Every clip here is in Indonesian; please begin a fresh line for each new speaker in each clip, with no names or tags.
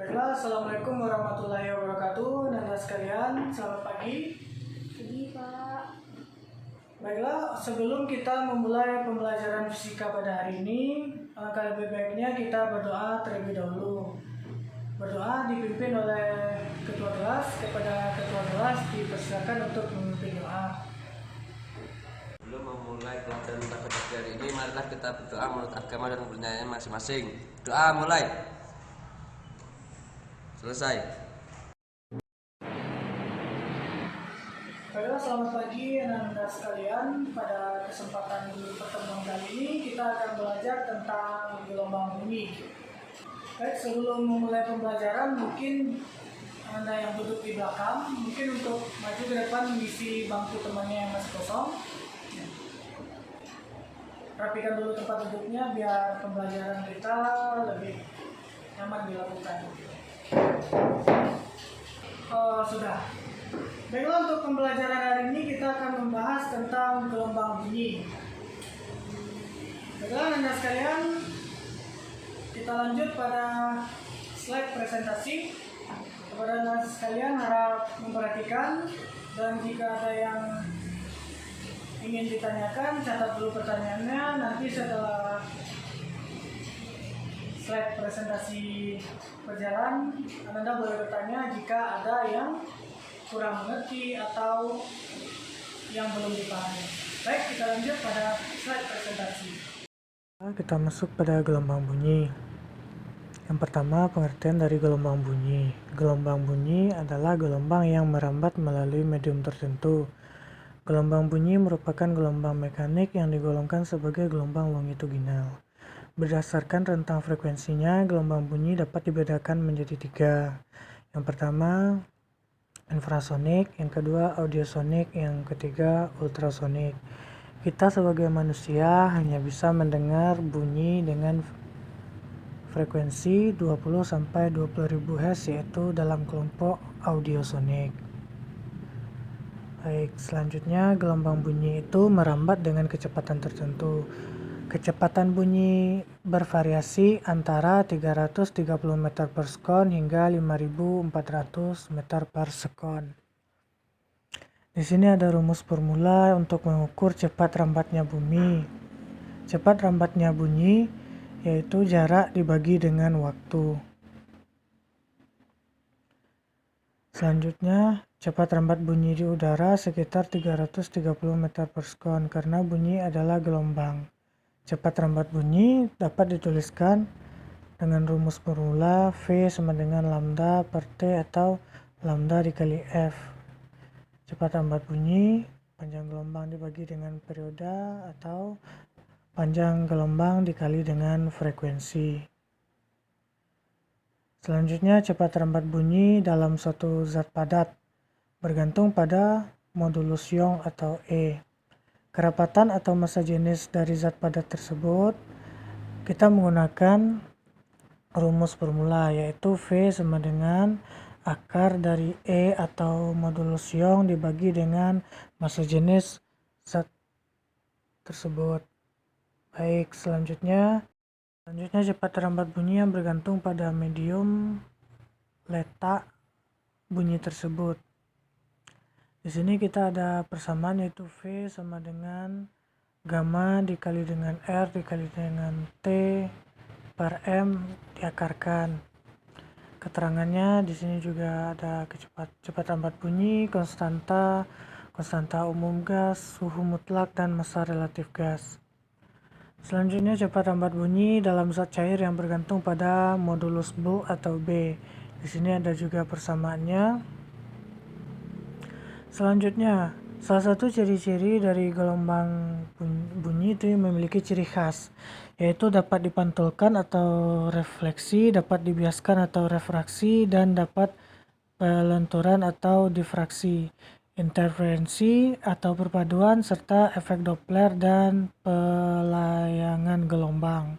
Baiklah, Assalamualaikum warahmatullahi wabarakatuh. Nanda sekalian, selamat pagi.
Pagi, Pak.
Baiklah, sebelum kita memulai pembelajaran fisika pada hari ini, alangkah lebih baiknya kita berdoa terlebih dahulu. Berdoa dipimpin oleh ketua kelas. Kepada ketua kelas dipersilakan untuk memimpin doa.
Sebelum memulai pelajaran pada pagi hari ini, marilah kita berdoa menurut agama dan kepercayaan masing-masing. Doa mulai. Selesai.
Baiklah, selamat pagi anak-anak sekalian. Pada kesempatan pertemuan kali ini kita akan belajar tentang gelombang bumi. Baik, sebelum memulai pembelajaran, mungkin Anda yang duduk di belakang, mungkin untuk maju ke depan mengisi bangku temannya yang masih kosong. Rapikan dulu tempat duduknya biar pembelajaran kita lebih nyaman dilakukan. Sudah. Baiklah, untuk pembelajaran hari ini kita akan membahas tentang gelombang bunyi. Baiklah, Anda sekalian, kita lanjut pada slide presentasi. Kepada Anda sekalian harap memperhatikan, dan jika ada yang ingin ditanyakan, catat dulu pertanyaannya. Nanti setelah slide presentasi berjalan, Anda boleh bertanya jika ada yang kurang mengerti atau yang belum dipahami. Baik, kita lanjut pada slide presentasi. Kita masuk pada gelombang bunyi. Yang pertama, pengertian dari gelombang bunyi. Gelombang bunyi adalah gelombang yang merambat melalui medium tertentu. Gelombang bunyi merupakan gelombang mekanik yang digolongkan sebagai gelombang longitudinal. Berdasarkan rentang frekuensinya, gelombang bunyi dapat dibedakan menjadi 3. Yang pertama, infrasonik, yang kedua audiosonik, yang ketiga ultrasonik. Kita sebagai manusia hanya bisa mendengar bunyi dengan frekuensi 20-20.000 Hz, yaitu dalam kelompok audiosonik. Baik, selanjutnya gelombang bunyi itu merambat dengan kecepatan tertentu. Kecepatan bunyi bervariasi antara 330 meter per sekon hingga 5.400 meter per sekon. Di sini ada rumus formula untuk mengukur cepat rambatnya bumi. Cepat rambatnya bunyi yaitu jarak dibagi dengan waktu. Selanjutnya, cepat rambat bunyi di udara sekitar 330 meter per sekon karena bunyi adalah gelombang. Cepat rambat bunyi dapat dituliskan dengan rumus formula V sama dengan lambda per T atau lambda dikali F. Cepat rambat bunyi, panjang gelombang dibagi dengan periode atau panjang gelombang dikali dengan frekuensi. Selanjutnya, cepat rambat bunyi dalam suatu zat padat bergantung pada modulus Young atau E. Kerapatan atau massa jenis dari zat padat tersebut kita menggunakan rumus formula, yaitu V sama dengan akar dari E atau modulus Young dibagi dengan massa jenis zat tersebut. Baik, selanjutnya cepat rambat bunyi yang bergantung pada medium letak bunyi tersebut. Di sini kita ada persamaan, yaitu V sama dengan gamma dikali dengan R dikali dengan T per M diakarkan. Keterangannya di sini juga ada cepat rambat bunyi, konstanta umum gas, suhu mutlak, dan massa relatif gas. Selanjutnya, cepat rambat bunyi dalam zat cair yang bergantung pada modulus B atau B. Di sini ada juga persamaannya. Selanjutnya, salah satu ciri-ciri dari gelombang bunyi itu memiliki ciri khas, yaitu dapat dipantulkan atau refleksi, dapat dibiaskan atau refraksi, dan dapat pelenturan atau difraksi, interferensi atau perpaduan, serta efek Doppler dan pelayangan gelombang.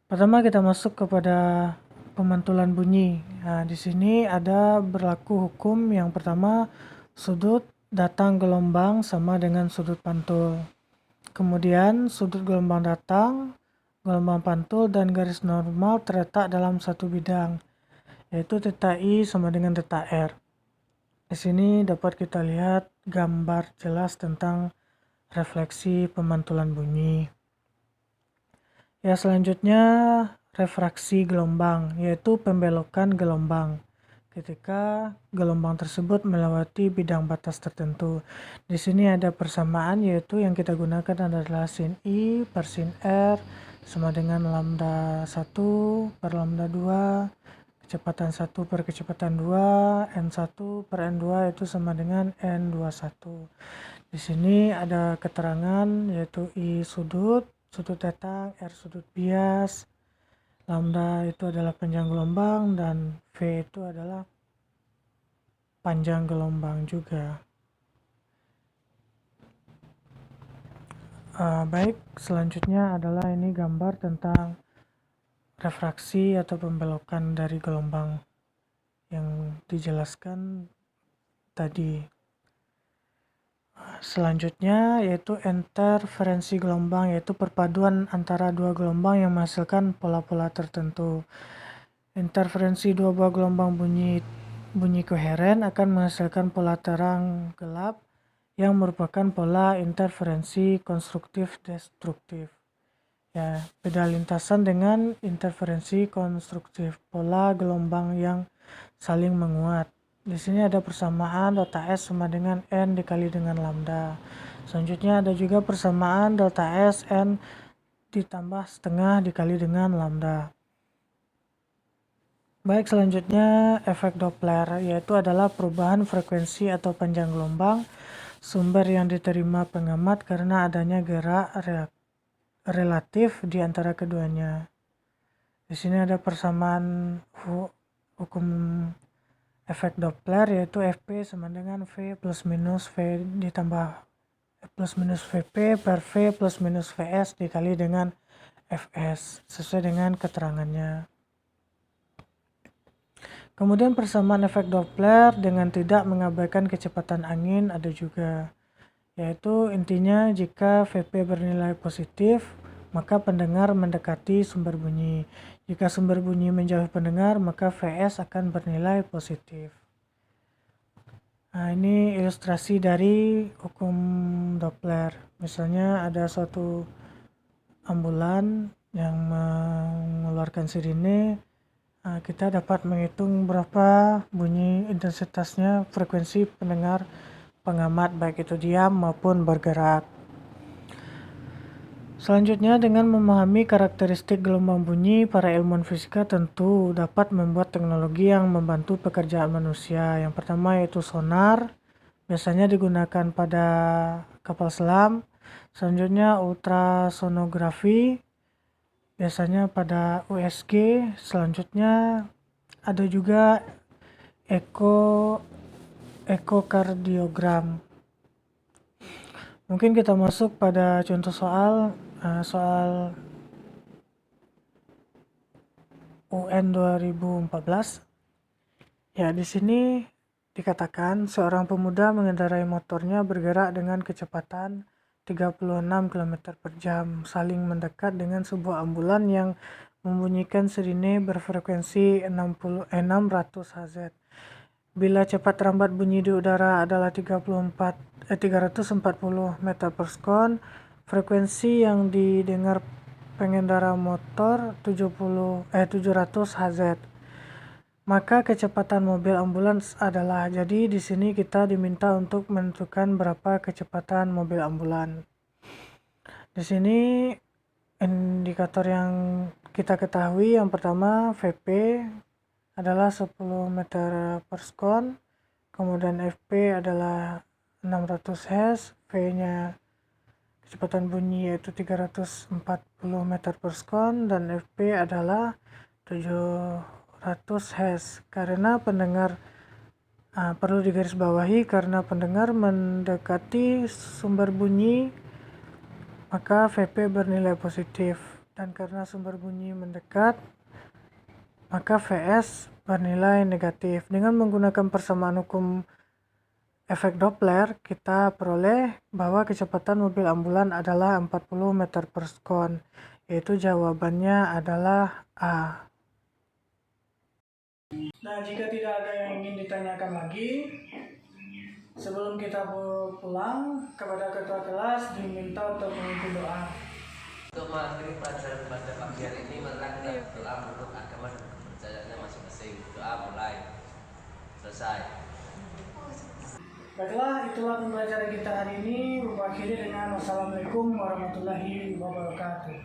Pertama, kita masuk kepada pemantulan bunyi. Nah, di sini ada berlaku hukum yang pertama, sudut datang gelombang sama dengan sudut pantul. Kemudian sudut gelombang datang, gelombang pantul, dan garis normal terletak dalam satu bidang. yaitu theta I sama dengan theta R. Di sini dapat kita lihat gambar jelas tentang refleksi pemantulan bunyi. Ya, selanjutnya refraksi gelombang, yaitu pembelokan gelombang ketika gelombang tersebut melewati bidang batas tertentu. Di sini ada persamaan, yaitu yang kita gunakan adalah sin I per sin R sama dengan lambda 1 per lambda 2, kecepatan 1 per kecepatan 2, N1 per N2 itu sama dengan N21. Di sini ada keterangan, yaitu I sudut datang, R sudut bias, lambda itu adalah panjang gelombang, dan V itu adalah panjang gelombang juga. Baik, selanjutnya adalah ini gambar tentang refraksi atau pembelokan dari gelombang yang dijelaskan tadi. Selanjutnya yaitu interferensi gelombang, yaitu perpaduan antara dua gelombang yang menghasilkan pola-pola tertentu. Interferensi dua buah gelombang bunyi koheren akan menghasilkan pola terang gelap yang merupakan pola interferensi konstruktif destruktif. Ya, beda lintasan dengan interferensi konstruktif, pola gelombang yang saling menguat. Di sini ada persamaan delta S sama dengan N dikali dengan lambda. Selanjutnya ada juga persamaan delta S N ditambah setengah dikali dengan lambda. Baik, selanjutnya efek Doppler, yaitu adalah perubahan frekuensi atau panjang gelombang sumber yang diterima pengamat karena adanya gerak relatif di antara keduanya. Di sini ada persamaan hukum efek Doppler, yaitu Fp sama dengan V plus minus V ditambah plus minus Vp per V plus minus Vs dikali dengan Fs sesuai dengan keterangannya. Kemudian persamaan efek Doppler dengan tidak mengabaikan kecepatan angin ada juga, yaitu intinya jika Vp bernilai positif maka pendengar mendekati sumber bunyi. Jika sumber bunyi menjauhi pendengar maka Vs akan bernilai positif. Nah, ini ilustrasi dari hukum Doppler. Misalnya ada suatu ambulan yang mengeluarkan sirine, kita dapat menghitung berapa bunyi intensitasnya frekuensi pendengar pengamat baik itu diam maupun bergerak. Selanjutnya, dengan memahami karakteristik gelombang bunyi, para ilmuwan fisika tentu dapat membuat teknologi yang membantu pekerjaan manusia. Yang pertama yaitu sonar, biasanya digunakan pada kapal selam. Selanjutnya ultrasonografi, biasanya pada USG. Selanjutnya ada juga ekokardiogram. Mungkin kita masuk pada contoh soal UN 2014. Ya, di sini dikatakan seorang pemuda mengendarai motornya bergerak dengan kecepatan 36 km per jam saling mendekat dengan sebuah ambulan yang membunyikan sirine berfrekuensi 600 Hz. Bila cepat rambat bunyi di udara adalah 340 meter per sekon, frekuensi yang didengar pengendara motor 700 Hz. Maka kecepatan mobil ambulans adalah, jadi di sini kita diminta untuk menentukan berapa kecepatan mobil ambulan. Di sini indikator yang kita ketahui yang pertama Vp adalah 10 meter per sekon, kemudian Fp adalah 600 Hz, V-nya kecepatan bunyi yaitu 340 meter per sekon, dan Fp adalah 700 Hz. Karena pendengar perlu digarisbawahi, karena pendengar mendekati sumber bunyi maka Vp bernilai positif, dan karena sumber bunyi mendekat maka Vs bernilai negatif. Dengan menggunakan persamaan hukum efek Doppler, kita peroleh bahwa kecepatan mobil ambulan adalah 40 meter per sekon, yaitu jawabannya adalah A. Nah, jika tidak ada yang ingin ditanyakan lagi, sebelum kita pulang, kepada ketua kelas diminta untuk memimpin doa.
Untuk mengakhiri pelajaran pada pagi hari ini, marilah kita berdoa menurut agama dan kepercayaannya masing-masing. Doa mulai. Selesai.
Baiklah, itulah pembelajaran kita hari ini. Mengakhiri dengan wassalamualaikum warahmatullahi wabarakatuh.